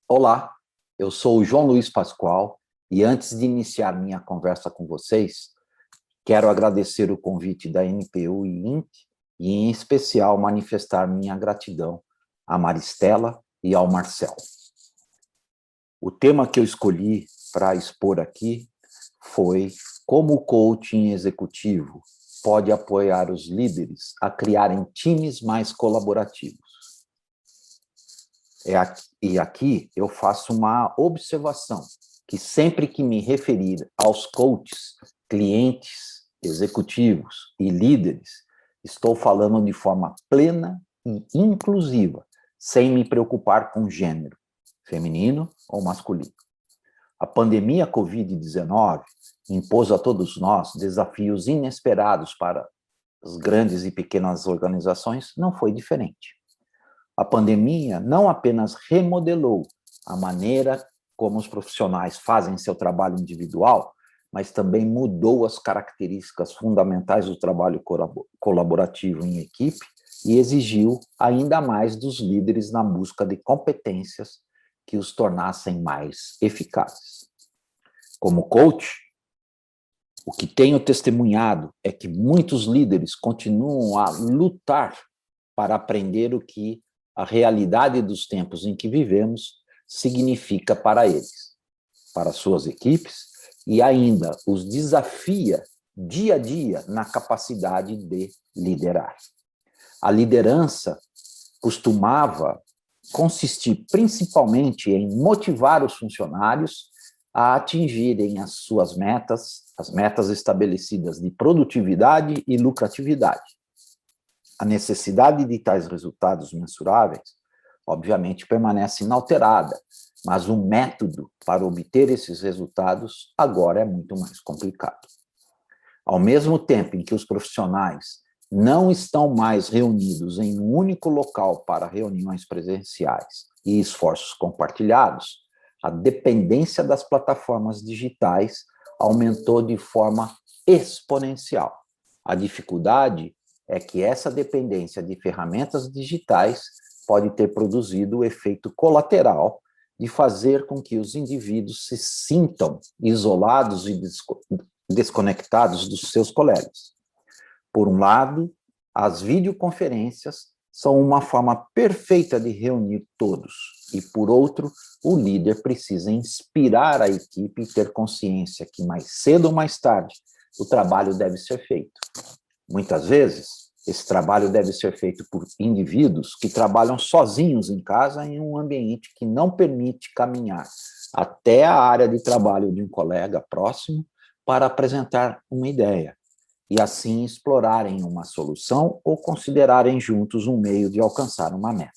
Olá, eu sou o João Luiz Pascoal e antes de iniciar minha conversa com vocês, quero agradecer o convite da NPU e INC e, em especial, manifestar minha gratidão à Maristela e ao Marcel. O tema que eu escolhi para expor aqui foi como o coaching executivo pode apoiar os líderes a criarem times mais colaborativos. E aqui eu faço uma observação, que sempre que me referir aos coaches, clientes, executivos e líderes, estou falando de forma plena e inclusiva, sem me preocupar com gênero, feminino ou masculino. A pandemia Covid-19 impôs a todos nós desafios inesperados para as grandes e pequenas organizações, não foi diferente. A pandemia não apenas remodelou a maneira como os profissionais fazem seu trabalho individual, mas também mudou as características fundamentais do trabalho colaborativo em equipe e exigiu ainda mais dos líderes na busca de competências que os tornassem mais eficazes. Como coach, o que tenho testemunhado é que muitos líderes continuam a lutar para aprender o que a realidade dos tempos em que vivemos significa para eles, para suas equipes, e ainda os desafia dia a dia na capacidade de liderar. A liderança costumava consistir principalmente em motivar os funcionários a atingirem as suas metas, as metas estabelecidas de produtividade e lucratividade. A necessidade de tais resultados mensuráveis, obviamente, permanece inalterada, mas o método para obter esses resultados agora é muito mais complicado. Ao mesmo tempo em que os profissionais não estão mais reunidos em um único local para reuniões presenciais e esforços compartilhados, a dependência das plataformas digitais aumentou de forma exponencial. A dificuldade é que essa dependência de ferramentas digitais pode ter produzido o efeito colateral de fazer com que os indivíduos se sintam isolados e desconectados dos seus colegas. Por um lado, as videoconferências são uma forma perfeita de reunir todos, e por outro, o líder precisa inspirar a equipe e ter consciência que mais cedo ou mais tarde o trabalho deve ser feito. Muitas vezes, esse trabalho deve ser feito por indivíduos que trabalham sozinhos em casa em um ambiente que não permite caminhar até a área de trabalho de um colega próximo para apresentar uma ideia e assim explorarem uma solução ou considerarem juntos um meio de alcançar uma meta.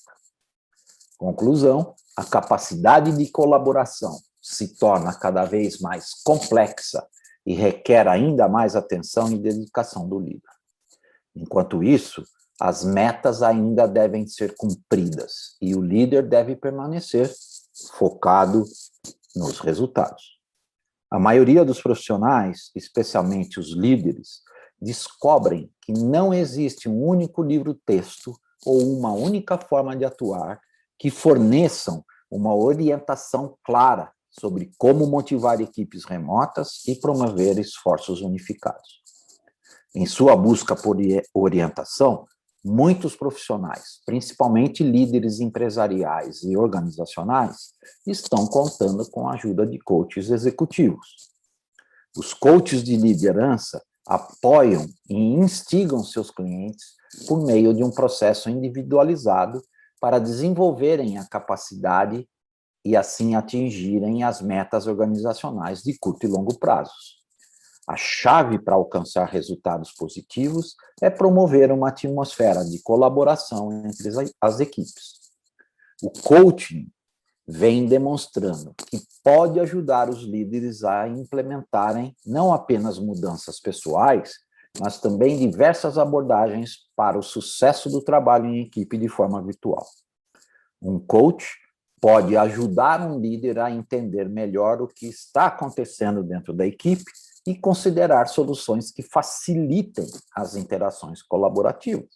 Conclusão, a capacidade de colaboração se torna cada vez mais complexa e requer ainda mais atenção e dedicação do líder. Enquanto isso, as metas ainda devem ser cumpridas e o líder deve permanecer focado nos resultados. A maioria dos profissionais, especialmente os líderes, descobrem que não existe um único livro-texto ou uma única forma de atuar que forneçam uma orientação clara sobre como motivar equipes remotas e promover esforços unificados. Em sua busca por orientação, muitos profissionais, principalmente líderes empresariais e organizacionais, estão contando com a ajuda de coaches executivos. Os coaches de liderança apoiam e instigam seus clientes por meio de um processo individualizado para desenvolverem a capacidade e assim atingirem as metas organizacionais de curto e longo prazos. A chave para alcançar resultados positivos é promover uma atmosfera de colaboração entre as equipes. O coaching vem demonstrando que pode ajudar os líderes a implementarem não apenas mudanças pessoais, mas também diversas abordagens para o sucesso do trabalho em equipe de forma virtual. Um coach pode ajudar um líder a entender melhor o que está acontecendo dentro da equipe e considerar soluções que facilitem as interações colaborativas.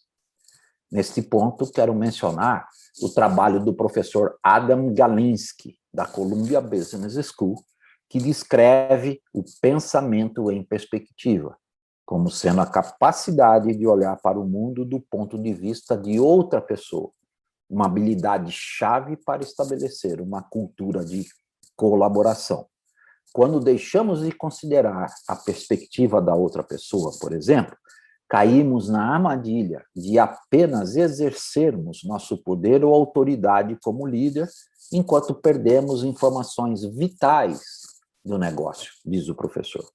Neste ponto, quero mencionar o trabalho do professor Adam Galinsky, da Columbia Business School, que descreve o pensamento em perspectiva, como sendo a capacidade de olhar para o mundo do ponto de vista de outra pessoa, uma habilidade chave para estabelecer uma cultura de colaboração. Quando deixamos de considerar a perspectiva da outra pessoa, por exemplo, caímos na armadilha de apenas exercermos nosso poder ou autoridade como líder, enquanto perdemos informações vitais do negócio, diz o professor.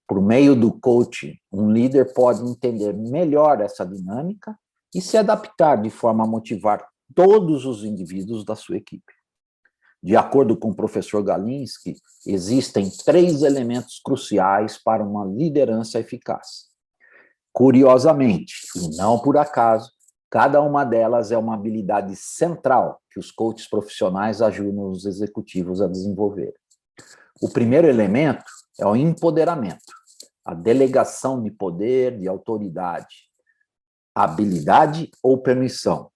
Por meio do coaching, um líder pode entender melhor essa dinâmica e se adaptar de forma a motivar todos os indivíduos da sua equipe. De acordo com o professor Galinsky, existem 3 elementos cruciais para uma liderança eficaz. Curiosamente, e não por acaso, cada uma delas é uma habilidade central que os coaches profissionais ajudam os executivos a desenvolver. O primeiro elemento é o empoderamento, a delegação de poder, de autoridade, habilidade ou permissão.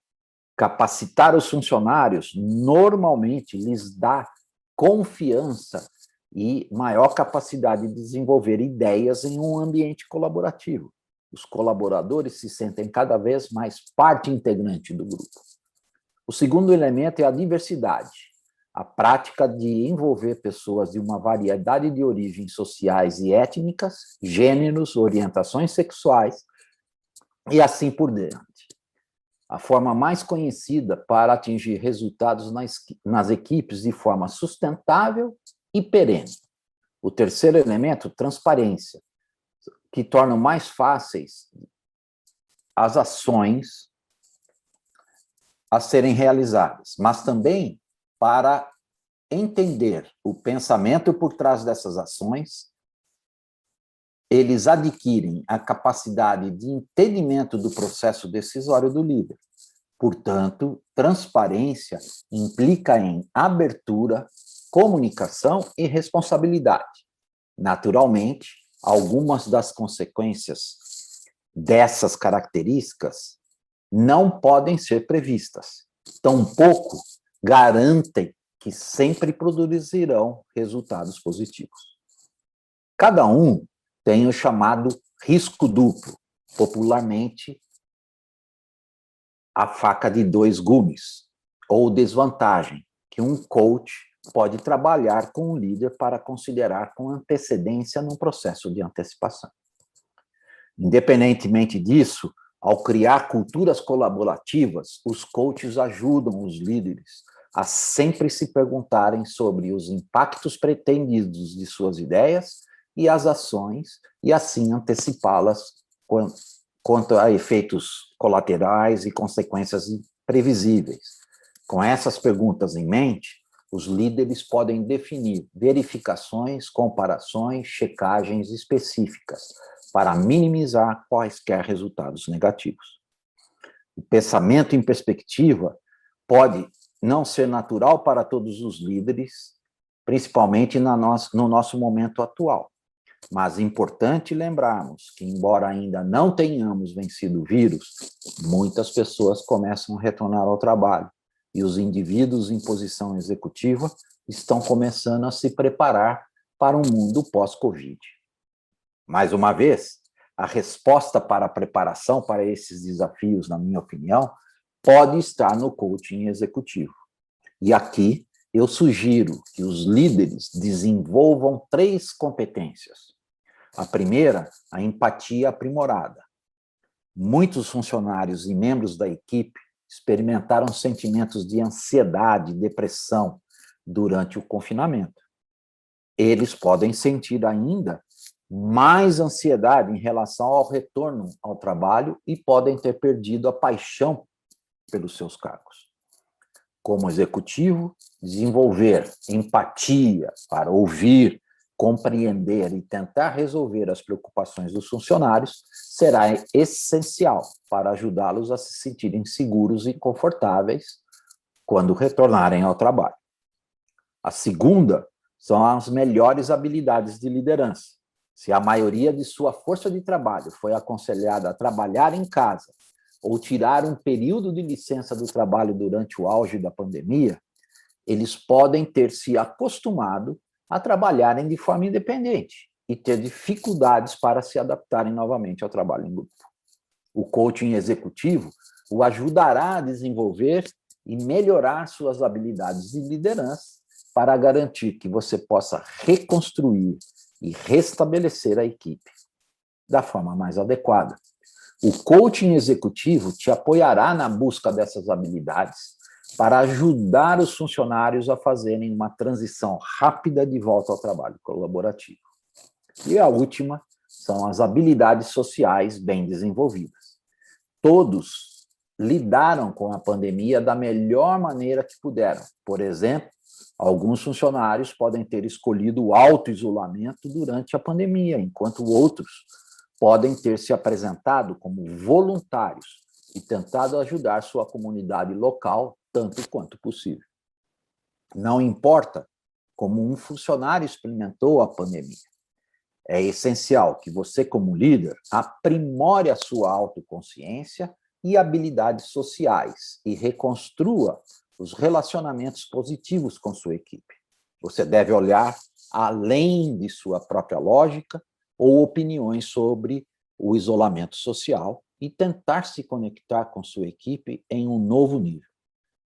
Capacitar os funcionários normalmente lhes dá confiança e maior capacidade de desenvolver ideias em um ambiente colaborativo. Os colaboradores se sentem cada vez mais parte integrante do grupo. O segundo elemento é a diversidade, a prática de envolver pessoas de uma variedade de origens sociais e étnicas, gêneros, orientações sexuais e assim por diante. A forma mais conhecida para atingir resultados nas equipes de forma sustentável e perene. O terceiro elemento, transparência, que torna mais fáceis as ações a serem realizadas, mas também para entender o pensamento por trás dessas ações, eles adquirem a capacidade de entendimento do processo decisório do líder. Portanto, transparência implica em abertura, comunicação e responsabilidade. Naturalmente, algumas das consequências dessas características não podem ser previstas. Tampouco garantem que sempre produzirão resultados positivos. Cada um tem o chamado risco duplo, popularmente a faca de 2 gumes, ou desvantagem, que um coach pode trabalhar com o líder para considerar com antecedência no processo de antecipação. Independentemente disso, ao criar culturas colaborativas, os coaches ajudam os líderes a sempre se perguntarem sobre os impactos pretendidos de suas ideias e as ações, e assim antecipá-las quanto a efeitos colaterais e consequências imprevisíveis. Com essas perguntas em mente, os líderes podem definir verificações, comparações, checagens específicas para minimizar quaisquer resultados negativos. O pensamento em perspectiva pode não ser natural para todos os líderes, principalmente no nosso momento atual. Mas é importante lembrarmos que, embora ainda não tenhamos vencido o vírus, muitas pessoas começam a retornar ao trabalho e os indivíduos em posição executiva estão começando a se preparar para um mundo pós-Covid. Mais uma vez, a resposta para a preparação para esses desafios, na minha opinião, pode estar no coaching executivo. E aqui eu sugiro que os líderes desenvolvam 3 competências. A primeira, a empatia aprimorada. Muitos funcionários e membros da equipe experimentaram sentimentos de ansiedade e depressão durante o confinamento. Eles podem sentir ainda mais ansiedade em relação ao retorno ao trabalho e podem ter perdido a paixão pelos seus cargos. Como executivo, desenvolver empatia para ouvir, compreender e tentar resolver as preocupações dos funcionários será essencial para ajudá-los a se sentirem seguros e confortáveis quando retornarem ao trabalho. A segunda são as melhores habilidades de liderança. Se a maioria de sua força de trabalho foi aconselhada a trabalhar em casa ou tirar um período de licença do trabalho durante o auge da pandemia, eles podem ter se acostumado a trabalharem de forma independente e ter dificuldades para se adaptarem novamente ao trabalho em grupo. O coaching executivo o ajudará a desenvolver e melhorar suas habilidades de liderança para garantir que você possa reconstruir e restabelecer a equipe da forma mais adequada. O coaching executivo te apoiará na busca dessas habilidades para ajudar os funcionários a fazerem uma transição rápida de volta ao trabalho colaborativo. E a última são as habilidades sociais bem desenvolvidas. Todos lidaram com a pandemia da melhor maneira que puderam. Por exemplo, alguns funcionários podem ter escolhido o auto-isolamento durante a pandemia, enquanto outros podem ter se apresentado como voluntários e tentado ajudar sua comunidade local tanto quanto possível. Não importa como um funcionário experimentou a pandemia, é essencial que você, como líder, aprimore a sua autoconsciência e habilidades sociais e reconstrua os relacionamentos positivos com sua equipe. Você deve olhar além de sua própria lógica ou opiniões sobre o isolamento social e tentar se conectar com sua equipe em um novo nível.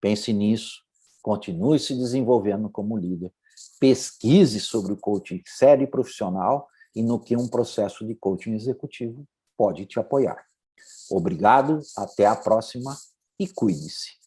Pense nisso, continue se desenvolvendo como líder, pesquise sobre o coaching sério e profissional e no que um processo de coaching executivo pode te apoiar. Obrigado, até a próxima e cuide-se.